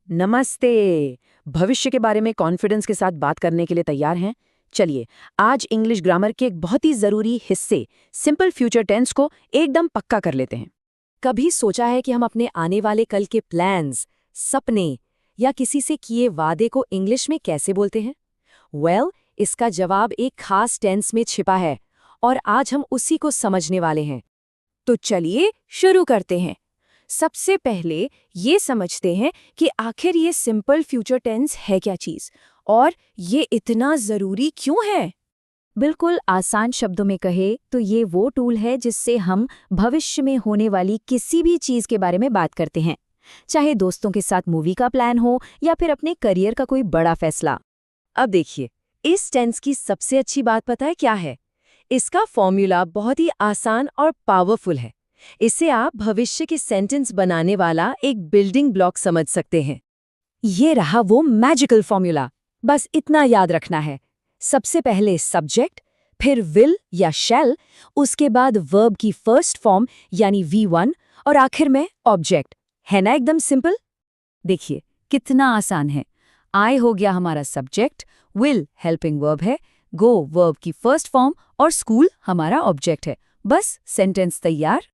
नमस्ते। भविष्य के बारे में कॉन्फिडेंस के साथ बात करने के लिए तैयार हैं? चलिए, आज इंग्लिश ग्रामर के एक बहुत ही ज़रूरी हिस्से सिंपल फ्यूचर टेंस को एकदम पक्का कर लेते हैं। कभी सोचा है कि हम अपने आने वाले कल के प्लान्स, सपने या किसी से किए वादे को इंग्लिश में कैसे बोलते हैं? इसका जवाब एक खास टेंस में छिपा है और आज हम उसी को समझने वाले हैं। तो चलिए शुरू करते हैं। सबसे पहले ये समझते हैं कि आखिर ये सिंपल फ्यूचर टेंस है क्या चीज़ और ये इतना ज़रूरी क्यों है। बिल्कुल आसान शब्दों में कहे तो ये वो टूल है जिससे हम भविष्य में होने वाली किसी भी चीज़ के बारे में बात करते हैं, चाहे दोस्तों के साथ मूवी का प्लान हो या फिर अपने करियर का कोई बड़ा फैसला। अब देखिए, इस टेंस की सबसे अच्छी बात पता है क्या है? इसका फॉर्मूला बहुत ही आसान और पावरफुल है। इसे आप भविष्य के सेंटेंस बनाने वाला एक बिल्डिंग ब्लॉक समझ सकते हैं। ये रहा वो मैजिकल फॉर्मूला। बस इतना याद रखना है, सबसे पहले सब्जेक्ट, फिर विल या शैल, उसके बाद वर्ब की फर्स्ट फॉर्म यानी V1 और आखिर में ऑब्जेक्ट। है ना एकदम सिंपल? देखिए कितना आसान है। आई हो गया हमारा सब्जेक्ट, विल हेल्पिंग वर्ब है, गो वर्ब की फर्स्ट फॉर्म और स्कूल हमारा ऑब्जेक्ट है। बस सेंटेंस तैयार।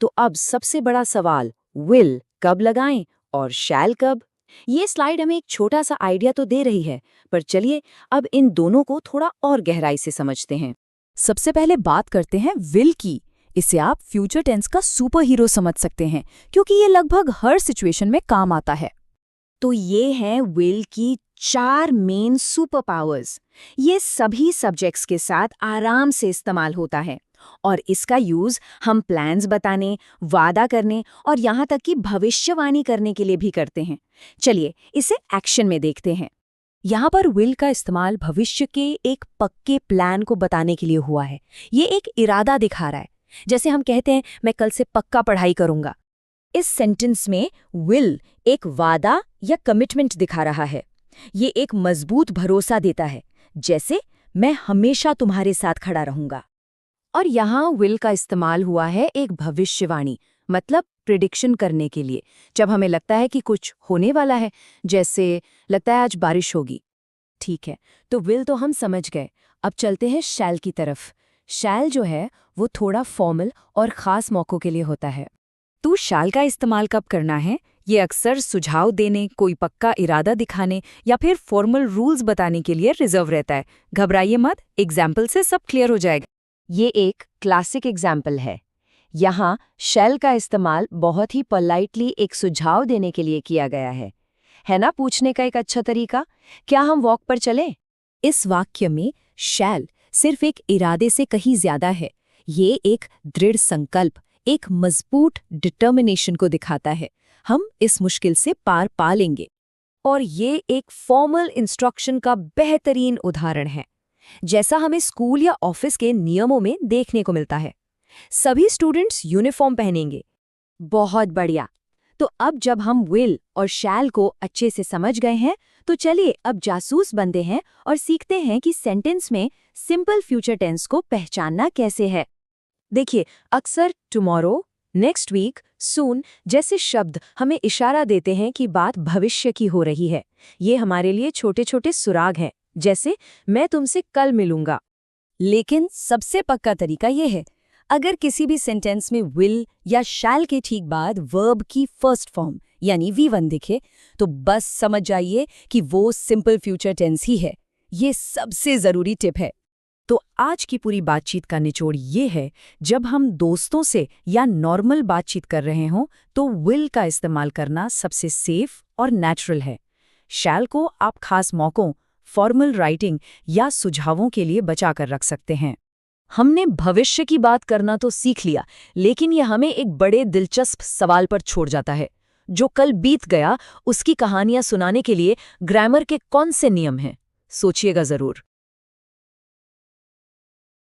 तो अब सबसे बड़ा सवाल, विल कब लगाएं और शैल कब? ये स्लाइड हमें एक छोटा सा आइडिया तो दे रही है, पर चलिए अब इन दोनों को थोड़ा और गहराई से समझते हैं। सबसे पहले बात करते हैं विल की। इसे आप फ्यूचर टेंस का सुपर हीरो समझ सकते हैं क्योंकि ये लगभग हर सिचुएशन में काम आता है। तो ये हैं विल की 4 मेन सुपर पावर्स। ये सभी सब्जेक्ट्स के साथ आराम से इस्तेमाल होता है और इसका यूज हम प्लान्स बताने, वादा करने और यहाँ तक कि भविष्यवाणी करने के लिए भी करते हैं। चलिए इसे एक्शन में देखते हैं। यहाँ पर विल का इस्तेमाल भविष्य के एक पक्के प्लान को बताने के लिए हुआ है। ये एक इरादा दिखा रहा है, जैसे हम कहते हैं मैं कल से पक्का पढ़ाई करूंगा। इस सेंटेंस में विल एक वादा या कमिटमेंट दिखा रहा है। ये एक मजबूत भरोसा देता है, जैसे मैं हमेशा तुम्हारे साथ खड़ा रहूंगा। और यहाँ विल का इस्तेमाल हुआ है एक भविष्यवाणी, मतलब प्रिडिक्शन करने के लिए। जब हमें लगता है कि कुछ होने वाला है, जैसे लगता है आज बारिश होगी। ठीक है, तो विल तो हम समझ गए। अब चलते हैं शैल की तरफ। शैल जो है वो थोड़ा फॉर्मल और ख़ास मौक़ों के लिए होता है। तो शैल का इस्तेमाल कब करना है? ये अक्सर सुझाव देने, कोई पक्का इरादा दिखाने या फिर फॉर्मल रूल्स बताने के लिए रिजर्व रहता है। घबराइए मत, एग्जाम्पल से सब क्लियर हो जाएगा। ये एक क्लासिक एग्जाम्पल है। यहाँ शैल का इस्तेमाल बहुत ही पोलाइटली एक सुझाव देने के लिए किया गया है ना? पूछने का एक अच्छा तरीका, क्या हम वॉक पर चलें? इस वाक्य में शैल सिर्फ एक इरादे से कहीं ज्यादा है। ये एक दृढ़ संकल्प, एक मजबूत डिटर्मिनेशन को दिखाता है। हम इस मुश्किल से पार पा लेंगे। और ये एक फॉर्मल इंस्ट्रक्शन का बेहतरीन उदाहरण है, जैसा हमें स्कूल या ऑफिस के नियमों में देखने को मिलता है। सभी स्टूडेंट्स यूनिफॉर्म पहनेंगे। बहुत बढ़िया। तो अब जब हम विल और शैल को अच्छे से समझ गए हैं, तो चलिए अब जासूस बनते हैं और सीखते हैं कि सेंटेंस में सिंपल फ्यूचर टेंस को पहचानना कैसे है। देखिए, अक्सर टुमारो, नेक्स्ट वीक, सून जैसे शब्द हमें इशारा देते हैं कि बात भविष्य की हो रही है। ये हमारे लिए छोटे छोटे सुराग हैं, जैसे मैं तुमसे कल मिलूंगा। लेकिन सबसे पक्का तरीका ये है, अगर किसी भी सेंटेंस में विल या शैल के ठीक बाद वर्ब की फर्स्ट फॉर्म यानी V1 दिखे, तो बस समझ जाइए कि वो सिंपल फ्यूचर टेंस ही है। ये सबसे ज़रूरी टिप है। तो आज की पूरी बातचीत का निचोड़ ये है, जब हम दोस्तों से या नॉर्मल बातचीत कर रहे हों तो विल का इस्तेमाल करना सबसे सेफ और नेचुरल है। शैल को आप खास मौक़ों, फॉर्मल राइटिंग या सुझावों के लिए बचा कर रख सकते हैं। हमने भविष्य की बात करना तो सीख लिया, लेकिन यह हमें एक बड़े दिलचस्प सवाल पर छोड़ जाता है। जो कल बीत गया उसकी कहानियां सुनाने के लिए ग्रामर के कौन से नियम हैं? सोचिएगा ज़रूर।